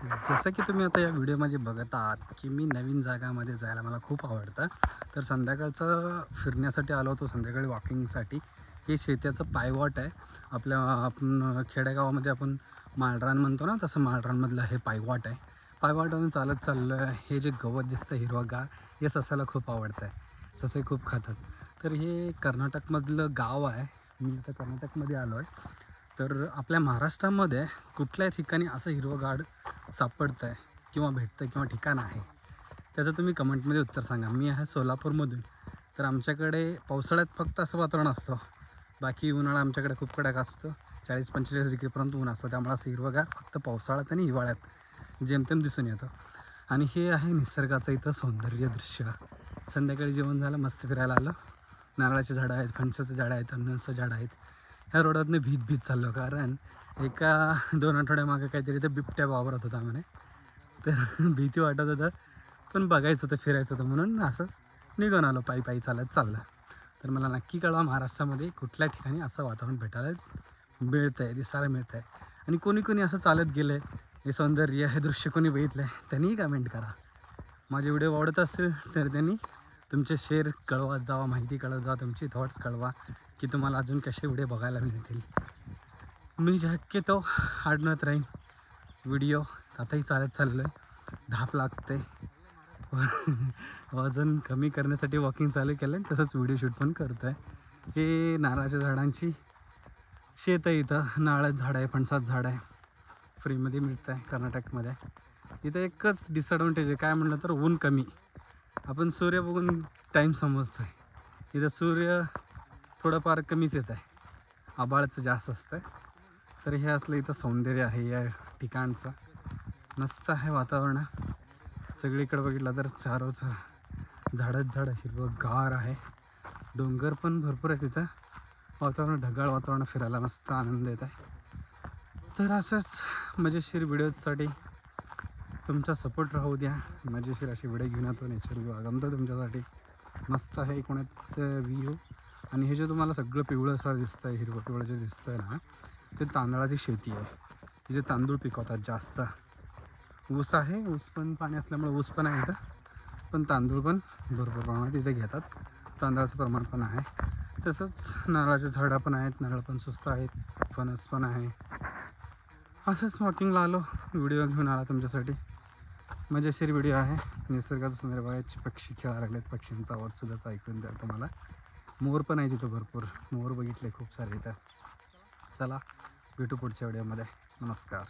जसं की तुम्ही आता या व्हिडिओमध्ये बघत आहात की मी नवीन जागामध्ये जायला मला खूप आवडतं. तर संध्याकाळचं फिरण्यासाठी आलो होतो, संध्याकाळी वॉकिंगसाठी. हे शेत्याचं पायवाट आहे. आपण खेडेगावामध्ये आपण माळरान म्हणतो ना, तसं माळरानमधलं हे पायवाट आहे. पायवाटानं चालत चाललं आहे. हे जे गवत दिसतं हिरवंगार, हे ससाला खूप आवडतं आहे. ससे खूप खातात. तर हे कर्नाटकमधलं गाव आहे. मी आता कर्नाटकमध्ये आलो आहे. तर आपल्या महाराष्ट्रामध्ये कुठल्या ठिकाणी असं हिरवंगार सापडतं आहे किंवा भेटतं किंवा ठिकाण आहे, त्याचं तुम्ही कमेंटमध्ये उत्तर सांगा. मी आहे सोलापूरमधून. तर आमच्याकडे पावसाळ्यात फक्त असं वातावरण असतं. बाकी उन्हाळा आमच्याकडे खूप कडक असतं. 40-45 डिग्रीपर्यंत ऊन असतं. त्यामुळे असं हिरवंगार फक्त पावसाळ्यात आणि हिवाळ्यात जेमतेम दिसून येतं. आणि हे आहे निसर्गाचं इथं सौंदर्य दृश्य. संध्याकाळी जेवण झालं, मस्त फिरायला आलं. नारळाची झाडं आहेत, फणसाचं झाडं आहेत, अननसाचं झाडं आहेत. ह्या रोडातनं भीत चाललो, कारण एका 2 आठवड्यामागं काहीतरी तर बिबट्या वावरत होता म्हणे. तर भीती वाटत होतं, पण बघायचं होतं, फिरायचं होतं, म्हणून असंच निघून आलो, पायी चालत चाललं. तर मला नक्की कळवा, महाराष्ट्रामध्ये कुठल्या ठिकाणी असं वातावरण भेटायला मिळतं आहे, दिसायला मिळतं आहे. आणि कोणी असं चालत गेलं आहे, हे सौंदर्य, हे दृश्य कोणी बघितलं आहे, त्यांनीही कमेंट करा. माझे व्हिडिओ आवडत असतील तर त्यांनी तुमचे शेअर कळवा जावा, माहिती कळत जावा, तुमची थॉट्स कळवा की तुम्हाला अजून कसे व्हिडिओ बघायला मिळतील. मी शक्यतो आणत राहीन व्हिडिओ. आताही चालत चाललो आहे, धाप लागते. वजन कमी करण्यासाठी वॉकिंग चालू केलं आहे, तसंच व्हिडिओ शूट पण करतो आहे. हे नारळाच्या झाडांची शेत आहे. इथं नारळाचं झाड आहे, फणसाचं झाड आहे, फ्रीमध्ये मिळतं आहे कर्नाटकमध्ये. इथं एकच डिसॲडव्हान्टेज आहे, काय म्हटलं तर ऊन कमी. आपण सूर्य बघून टाईम समजतो आहे. इथं सूर्य थोडंफार कमीच येत आहे, आभाळचं जास्त असतं. तर हे असलं इथं सौंदर्य आहे या ठिकाणचं. मस्त आहे वातावरण. सगळीकडे बघितलं तर चारोच झाडंच झाडं, हिरवंगार आहे. डोंगर पण भरपूर आहे तिथं. वातावरण ढगाळ वातावरण, फिरायला मस्त आनंद येत आहे. तर असंच मजेशीर व्हिडिओसाठी तुमचा सपोर्ट राहू द्या. मजेशीर असे व्हिडिओ घेऊन येतो, नेचर व्ह्यू आगमतो तुमच्यासाठी. मस्त आहे कोणात व्ह्यू. आणि हे जे तुम्हाला सगळं पिवळं असं दिसतं आहे, हिरवं पिवळं जे दिसतं आहे ना, ते तांदळाची शेती आहे. इथे तांदूळ पिकवतात जास्त. ऊस आहे, ऊस पण पाणी असल्यामुळे ऊस पण आहे इथं, पण तांदूळ पण भरपूर प्रमाणात इथे घेतात. तांदळाचं प्रमाण पण आहे. तसंच नारळाचे झाडं पण आहेत, नारळ पण स्वस्त आहेत, फणस पण आहे. असंच वॉकिंगला आलो, व्हिडिओ घेऊन आला तुमच्यासाठी. मजेशीर व्हिडिओ आहे. निसर्गाचं सुंदर बघायचे, पक्षी खेळायला लागलेत, पक्ष्यांचा आवाजसुद्धा ऐकून द्या तुम्हाला. मोर पण आहे तिथं भरपूर, मोर बघितले खूप सारे इथं. चला भेटू पुढच्या व्हिडिओमध्ये. नमस्कार.